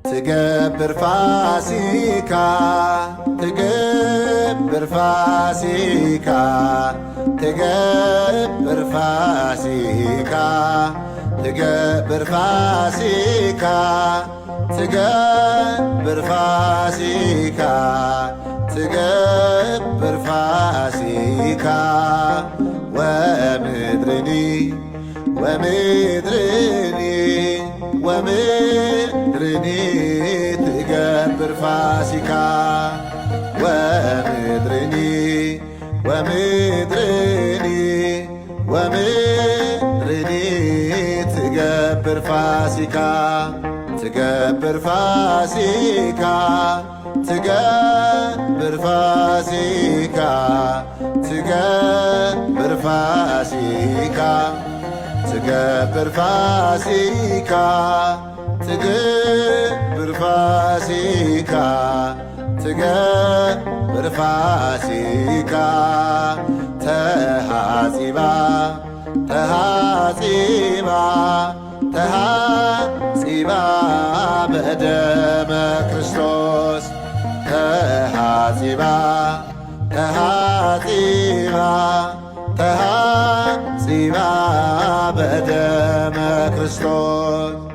ትገብር ፋሲካ ትገብር ፋሲካ ትገብር ፋሲካ ትገብር ፋሲካ ትገብር ፋሲካ ትገብር ፋሲካ ወምድርኒ ወምድርኒ ወምድርኒ ትገብር ፋሲካ ወምድርኒ ወምድርኒ ወምድርኒ ትገብር ፋሲካ ትገብር ፋሲካ ትገብር ፋሲካ ትገብር ፋሲካ ትገብር ፋሲካ ትገብር ፋሲካ ትገብር ፋሲካ ተሃጺባ ተሃጺባ ተሃጺባ በደመ ክርስቶስ ተሃጺባ ተሃጺባ ተሃጺባ በደመ ክርስቶስ